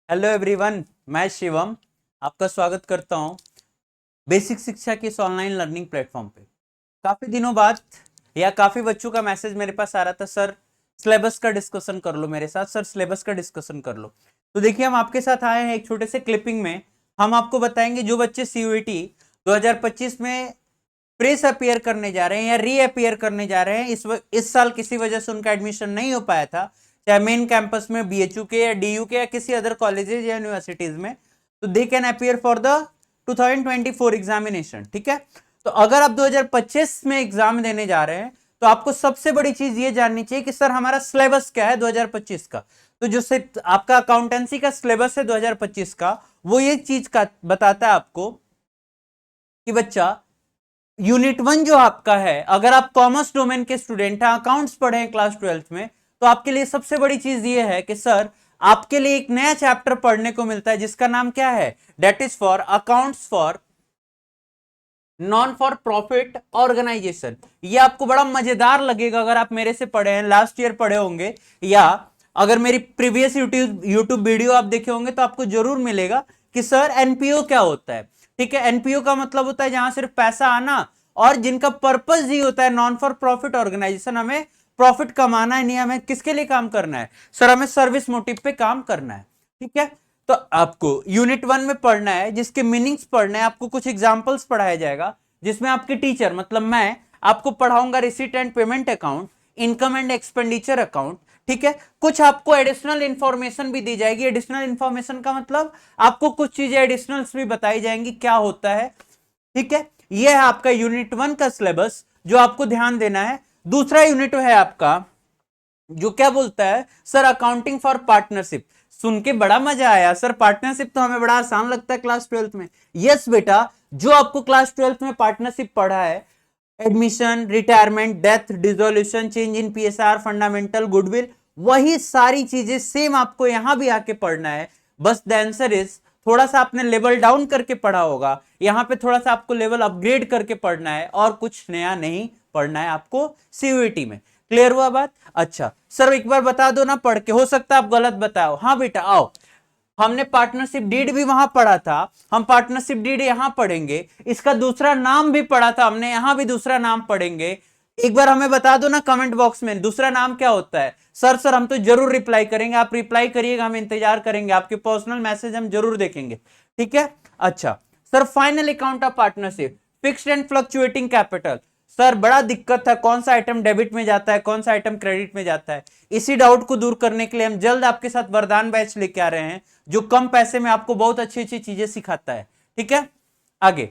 Hello everyone, मैं शिवम आपका स्वागत करता हूं बेसिक शिक्षा की इस ऑनलाइन लर्निंग प्लेटफॉर्म पे। काफी दिनों बाद या काफी बच्चों का मैसेज मेरे पास आ रहा था, सर सिलेबस का डिस्कशन कर लो मेरे साथ, सर सिलेबस का डिस्कशन कर लो। तो देखिए, हम आपके साथ आए हैं एक छोटे से क्लिपिंग में। हम आपको बताएंगे जो बच्चे सीयूईटी 2025 में प्रेस अपीयर करने जा रहे हैं या रीअपीयर करने जा रहे हैं, इस साल किसी वजह से उनका एडमिशन नहीं हो पाया था, चाहे मेन कैंपस में बीएचयू के या डीयू के या किसी अदर कॉलेजेस या यूनिवर्सिटीज में, तो they can appear for the 2024 examination. ठीक है, तो अगर आप 2025 में एग्जाम देने जा रहे हैं तो आपको सबसे बड़ी चीज ये जाननी चाहिए कि सर हमारा सिलेबस क्या है 2025 का। तो जो से आपका अकाउंटेंसी का सिलेबस है 2025 का, वो ये चीज का बताता है आपको कि बच्चा यूनिट 1 जो आपका है, अगर आप कॉमर्स डोमेन के स्टूडेंट हैं, अकाउंट्स पढ़े हैं क्लास 12th में, तो आपके लिए सबसे बड़ी चीज ये है कि सर आपके लिए एक नया चैप्टर पढ़ने को मिलता है जिसका नाम क्या है, that is for accounts for non for profit organization. ये आपको बड़ा मजेदार लगेगा अगर आप मेरे से पढ़े हैं, लास्ट ईयर पढ़े होंगे, या अगर मेरी प्रीवियस यूट्यूब वीडियो आप देखे होंगे तो आपको जरूर मिलेगा कि सर एनपीओ क्या होता है। ठीक है, एनपीओ का मतलब होता है जहां सिर्फ पैसा आना और जिनका पर्पज ही होता है नॉन फॉर प्रॉफिट ऑर्गेनाइजेशन। हमें प्रॉफिट कमाना है, नहीं हमें किसके लिए काम करना है, सर हमें सर्विस मोटिव पे काम करना है। ठीक है, तो आपको यूनिट 1 में पढ़ना है, जिसके मीनिंग्स पढ़ना है, आपको कुछ एग्जांपल्स पढ़ाया जाएगा जिसमें आपके टीचर मतलब मैं आपको पढ़ाऊंगा receipt and payment account, income and expenditure account. ठीक है, कुछ आपको एडिशनल इंफॉर्मेशन भी दी जाएगी। एडिशनल इंफॉर्मेशन का मतलब आपको कुछ चीजें एडिशनल्स भी बताई जाएंगी क्या होता है। ठीक है, यह है आपका यूनिट 1 का सिलेबस जो आपको ध्यान देना है। दूसरा यूनिट है आपका जो क्या बोलता है, सर अकाउंटिंग फॉर पार्टनरशिप। सुन के बड़ा मजा आया, सर पार्टनरशिप तो हमें बड़ा आसान लगता है क्लास 12th में। यस बेटा, जो आपको क्लास 12th में पार्टनरशिप पढ़ा है, admission, retirement, death, dissolution, change in PSR, fundamental, goodwill, वही सारी चीजें सेम आपको यहां भी आके पढ़ना है। बस द आंसर इज थोड़ा सा आपने लेवल डाउन करके पढ़ा होगा, यहां पे थोड़ा सा आपको लेवल अपग्रेड करके पढ़ना है और कुछ नया नहीं पढ़ना है आपको सीयूईटी में। क्लियर हुआ बात? अच्छा सर एक बार बता दो ना पढ़ के, हो सकता है आप गलत बताओ। हाँ बेटा आओ, हमने पार्टनरशिप डीड भी वहां पढ़ा था, हम पार्टनरशिप डीड यहां पढ़ेंगे, इसका दूसरा नाम भी पढ़ा था हमने, यहां भी दूसरा नाम पढ़ेंगे। एक बार हमें बता दो ना कमेंट बॉक्स में दूसरा नाम क्या होता है। सर सर हम तो जरूर रिप्लाई करेंगे, आप रिप्लाई करिएगा, हम इंतजार करेंगे, आपके पर्सनल मैसेज हम जरूर देखेंगे। ठीक है, अच्छा sir final account of partnership, fixed and fluctuating capital. Sir बड़ा दिक्कत था, कौन सा आइटम डेबिट में जाता है, कौन सा आइटम क्रेडिट में जाता है। इसी डाउट को दूर करने के लिए हम जल्द आपके साथ वरदान बैच लेके आ रहे हैं जो कम पैसे में आपको बहुत अच्छी अच्छी चीजें सिखाता है। ठीक है, आगे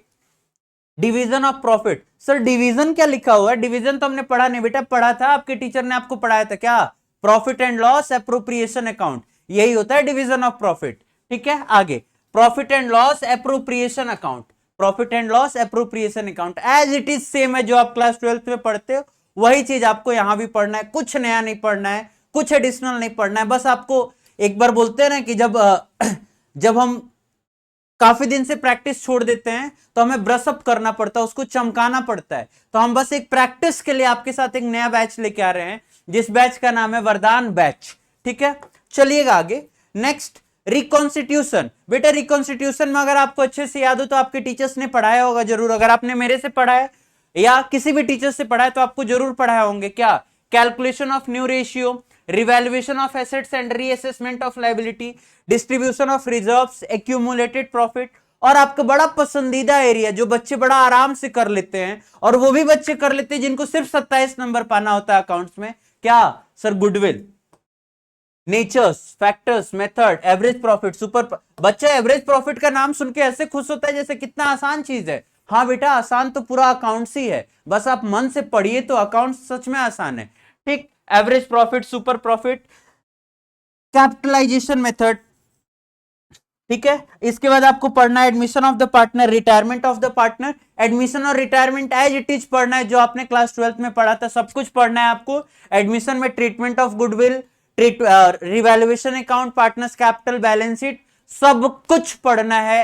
division of profit. Sir division क्या लिखा हुआ है, डिवीजन तो हमने पढ़ा नहीं बेटा, पढ़ा था आपके टीचर ने आपको पढ़ाया था क्या, profit and loss appropriation account, यही होता है डिवीजन ऑफ प्रॉफिट। ठीक है, आगे profit and loss appropriation account, profit and loss appropriation account as it is same है जो आप क्लास 12th में पढ़ते हो, वही चीज आपको यहां भी पढ़ना है, कुछ नया नहीं पढ़ना है, कुछ एडिशनल नहीं पढ़ना है। बस आपको एक बार बोलते हैं ना कि जब जब हम काफी दिन से प्रैक्टिस छोड़ देते हैं तो हमें ब्रश अप करना पड़ता है, उसको चमकाना पड़ता है। तो हम बस एक प्रैक्टिस के लिए आपके साथ एक नया बैच लेके आ रहे हैं जिस बैच का नाम है वरदान बैच। ठीक है, चलिएगा आगे। Next reconstitution. बेटा रिकॉन्स्टिट्यूशन में अगर आपको अच्छे से याद हो तो आपके टीचर्स ने पढ़ाया होगा जरूर, अगर आपने मेरे से पढ़ा है या किसी भी टीचर से पढ़ा है तो आपको जरूर पढ़ाया होंगे क्या, calculation of new ratio, revaluation of assets and reassessment of liability, distribution of reserves, accumulated profit. और आपका बड़ा पसंदीदा एरिया जो बच्चे बड़ा आराम से कर लेते हैं, और वो भी बच्चे कर लेते हैं जिनको सिर्फ 27 नंबर पाना होता है अकाउंट्स में, क्या sir, goodwill, natures, factors, method, average profit, super. बच्चा एवरेज प्रॉफिट का नाम सुन के ऐसे खुश होता है जैसे कितना आसान चीज है। हाँ बेटा आसान तो पूरा अकाउंट्स ही है, बस आप मन से पढ़िए तो अकाउंट्स सच में आसान है। ठीक, average profit, super profit, capitalization method. ठीक है, इसके बाद आपको पढ़ना है admission of the partner, retirement of the partner, admission और रिटायरमेंट एज इट इज पढ़ना है जो आपने क्लास 12th में पढ़ा था, सब कुछ पढ़ना है आपको। एडमिशन में treatment of goodwill, revaluation account, partners capital, balance sheet, सब कुछ पढ़ना है।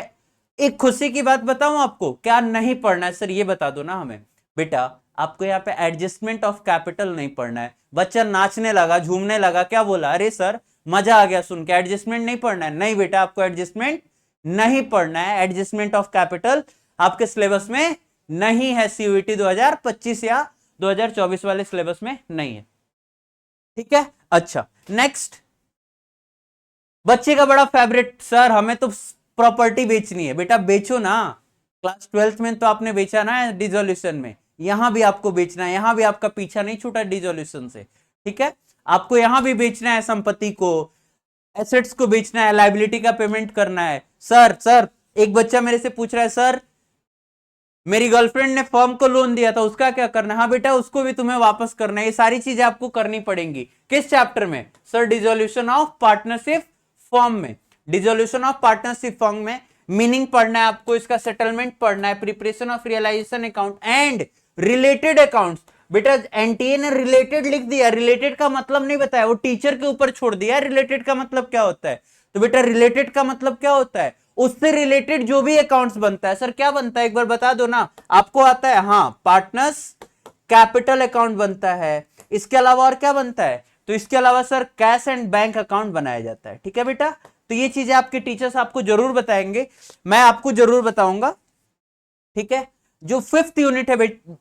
एक खुशी की बात बताऊं आपको, क्या नहीं पढ़ना है सर ये बता दो ना हमें। बेटा आपको यहाँ पे एडजस्टमेंट ऑफ कैपिटल नहीं पढ़ना है। बच्चा नाचने लगा, झूमने लगा, क्या बोला, अरे सर मजा आ गया सुन के, एडजस्टमेंट नहीं पढ़ना है? नहीं बेटा, आपको एडजस्टमेंट नहीं पढ़ना है। एडजस्टमेंट ऑफ कैपिटल आपके सिलेबस में नहीं है, सीयूईटी 2025 या 2024 वाले सिलेबस में नहीं है, ठीक है। अच्छा, नेक्स्ट, बच्चे का बड़ा फेवरेट, सर हमें तो प्रॉपर्टी बेचनी है। बेटा बेचो ना, क्लास 12th में तो आपने बेचा ना डिसोल्यूशन में, यहां भी आपको बेचना है, यहां भी आपका पीछा नहीं छूटा डिसोल्यूशन से, ठीक है। आपको यहां भी बेचना है, संपत्ति को, एसेट्स को बेचना है, लाइबिलिटी का पेमेंट करना है। सर एक बच्चा मेरे से पूछ रहा है, सर मेरी गर्लफ्रेंड ने फर्म को लोन दिया था, उसका क्या करना है? हाँ बेटा, उसको भी तुम्हें वापस करना है। ये सारी चीजें आपको करनी पड़ेंगी। किस चैप्टर में? Sir dissolution of partnership firm में। डिसोल्यूशन ऑफ पार्टनरशिप फर्म में मीनिंग पढ़ना है आपको, इसका सेटलमेंट पढ़ना है, preparation of realization account and related accounts. बेटा एनटीए ने रिलेटेड लिख दिया, रिलेटेड का मतलब नहीं बताया, वो टीचर के ऊपर छोड़ दिया रिलेटेड का मतलब क्या होता है। तो बेटा रिलेटेड का मतलब क्या होता है? उससे रिलेटेड जो भी अकाउंट्स बनता है। सर क्या बनता है, एक बार बता दो ना, आपको आता है? हाँ, पार्टनर्स कैपिटल अकाउंट बनता है। इसके अलावा और क्या बनता है? तो इसके अलावा sir cash and bank account बनाया जाता है, ठीक है बेटा। तो ये चीजें आपके टीचर्स आपको जरूर बताएंगे, मैं आपको जरूर बताऊंगा, ठीक है। जो 5th यूनिट है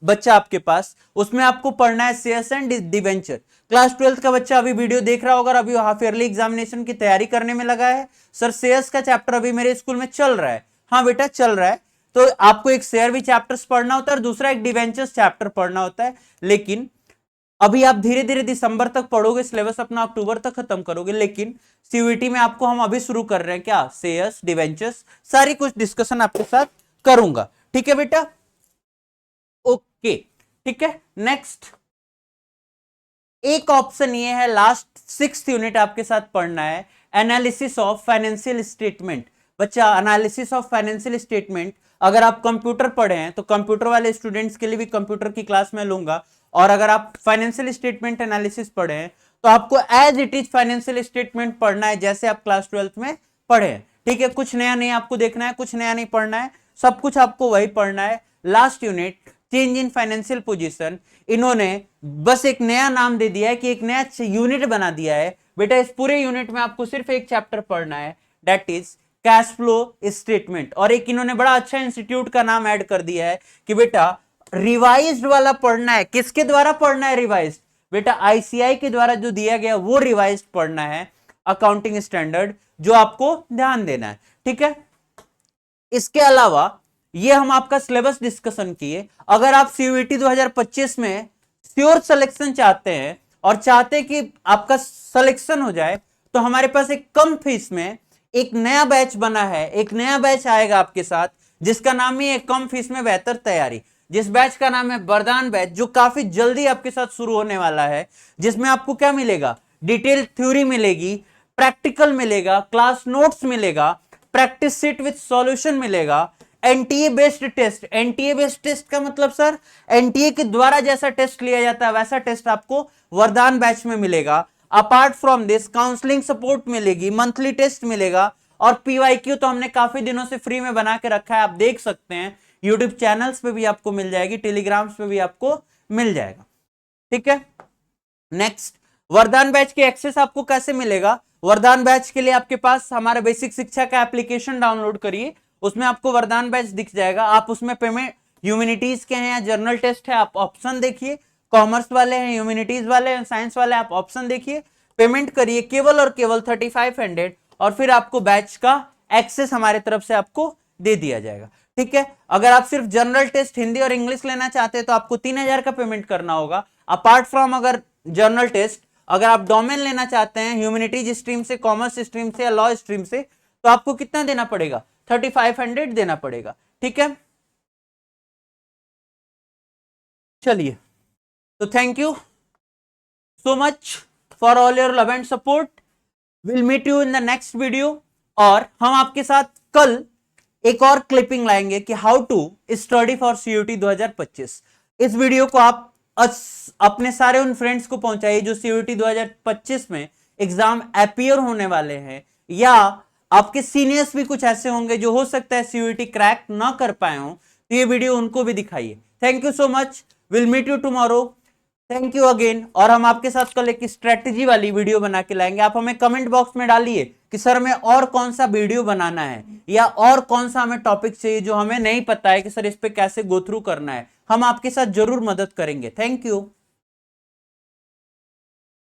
बच्चा आपके पास, उसमें आपको पढ़ना है shares and debenture. Class 12th का बच्चा अभी वीडियो देख रहा होगा, अभी हाफ ईयरली एग्जामिनेशन की तैयारी करने में लगा है। सर शेयर्स का चैप्टर अभी मेरे स्कूल में चल रहा है। हाँ बेटा चल रहा है। तो आपको एक शेयर भी चैप्टर्स पढ़ना होता है और दूसरा एक डिवेंचर्स चैप्टर पढ़ना होता है। लेकिन अभी आप धीरे धीरे दिसंबर तक पढ़ोगे, सिलेबस अपना अक्टूबर तक खत्म करोगे। लेकिन सीयूईटी में आपको हम अभी शुरू कर रहे हैं क्या, शेयर्स, डिवेंचर्स, सारी कुछ डिस्कशन आपके साथ करूंगा, ठीक है बेटा। ओके, ठीक है। नेक्स्ट, एक ऑप्शन ये है, लास्ट 6th यूनिट आपके साथ पढ़ना है, एनालिसिस ऑफ फाइनेंशियल स्टेटमेंट। बच्चा एनालिसिस ऑफ फाइनेंशियल स्टेटमेंट अगर आप कंप्यूटर पढ़े हैं तो कंप्यूटर वाले स्टूडेंट्स के लिए भी कंप्यूटर की क्लास में लूंगा, और अगर आप फाइनेंशियल स्टेटमेंट एनालिसिस पढ़े हैं तो आपको as it is financial statement पढ़ना है जैसे आप क्लास 12th में पढ़े हैं, ठीक है। कुछ नया नहीं आपको देखना है, कुछ नया नहीं पढ़ना है, सब कुछ आपको वही पढ़ना है। Last unit change in financial position, इन्होंने बस एक नया नाम दे दिया है कि एक नया यूनिट बना दिया है। बेटा इस पूरे यूनिट में आपको सिर्फ एक चैप्टर पढ़ना है, that is cash flow statement. और एक इन्होंने बड़ा अच्छा इंस्टीट्यूट का नाम ऐड कर दिया है कि बेटा रिवाइज्ड वाला पढ़ना है। किसके द्वारा पढ़ना है रिवाइज्ड? बेटा आईसीआई के द्वारा जो दिया गया वो रिवाइज्ड पढ़ना है, अकाउंटिंग स्टैंडर्ड, जो आपको ध्यान देना है, ठीक है। इसके अलावा ये हम आपका सिलेबस डिस्कशन किए। अगर आप सीयूईटी 2025 में श्योर सिलेक्शन चाहते हैं और चाहते हैं कि आपका सिलेक्शन हो जाए, तो हमारे पास एक कम फीस में एक नया बैच बना है, एक नया बैच आएगा आपके साथ जिसका नाम ही है कम फीस में बेहतर तैयारी। जिस बैच का नाम है वरदान बैच, जो काफी जल्दी आपके साथ शुरू होने वाला है, जिसमें आपको क्या मिलेगा, डिटेल थ्योरी मिलेगी, प्रैक्टिकल मिलेगा, क्लास नोट्स मिलेगा, प्रैक्टिस सीट विद सॉल्यूशन मिलेगा, NTA based test. NTA based test का मतलब सर एनटीए के द्वारा जैसा टेस्ट लिया जाता है वैसा टेस्ट आपको वरदान बैच में मिलेगा। Apart from this counselling support मिलेगी, मंथली टेस्ट मिलेगा, और पीवाईक्यू तो हमने काफी दिनों से फ्री में बना के रखा है, आप देख सकते हैं। यूट्यूब चैनल्स पे भी आपको मिल जाएगी, टेलीग्राम्स पे भी आपको मिल जाएगा, ठीक है। नेक्स्ट, वरदान बैच के एक्सेस आपको कैसे मिलेगा? वरदान बैच के लिए आपके पास हमारा बेसिक शिक्षा का एप्लीकेशन डाउनलोड करिए, उसमें आपको वरदान बैच दिख जाएगा। आप उसमें पेमेंट ह्यूमैनिटीज के हैं या जर्नल टेस्ट है, आप ऑप्शन देखिए, कॉमर्स वाले हैं, ह्यूमैनिटीज वाले हैं, साइंस वाले, आप ऑप्शन देखिए, पेमेंट करिए केवल और केवल 3500, और फिर आपको बैच का एक्सेस हमारे तरफ से आपको दे दिया जाएगा, ठीक है। अगर आप सिर्फ जनरल टेस्ट हिंदी और इंग्लिश लेना चाहते हैं तो आपको 3000 का पेमेंट करना होगा। अपार्ट फ्रॉम अगर जनरल टेस्ट, अगर आप डोमेन लेना चाहते हैं ह्यूमैनिटीज स्ट्रीम से, कॉमर्स स्ट्रीम से या लॉ स्ट्रीम से, तो आपको कितना देना पड़ेगा? 3500 देना पड़ेगा, ठीक है। चलिए, तो thank you so much for all your love and support. Will meet you in the next video. और हम आपके साथ कल एक और क्लिपिंग लाएंगे कि how to study for CUET 2025। इस वीडियो को आप अपने सारे उन फ्रेंड्स को पहुंचाइए जो सीयूटी 2025 में एग्जाम अपीयर होने वाले हैं, या आपके सीनियर्स भी कुछ ऐसे होंगे जो हो सकता है सीयूटी क्रैक ना कर पाए हो, तो ये वीडियो उनको भी दिखाइए। Thank you so much, will meet you tomorrow. Thank you again. और हम आपके साथ कल एक स्ट्रेटेजी वाली वीडियो बना के लाएंगे। आप हमें कमेंट बॉक्स में डालिए कि सर हमें और कौन सा वीडियो बनाना है या और कौन सा हमें टॉपिक चाहिए जो हमें नहीं पता है कि सर इस पे कैसे गो थ्रू करना है। हम आपके साथ जरूर मदद करेंगे। Thank you.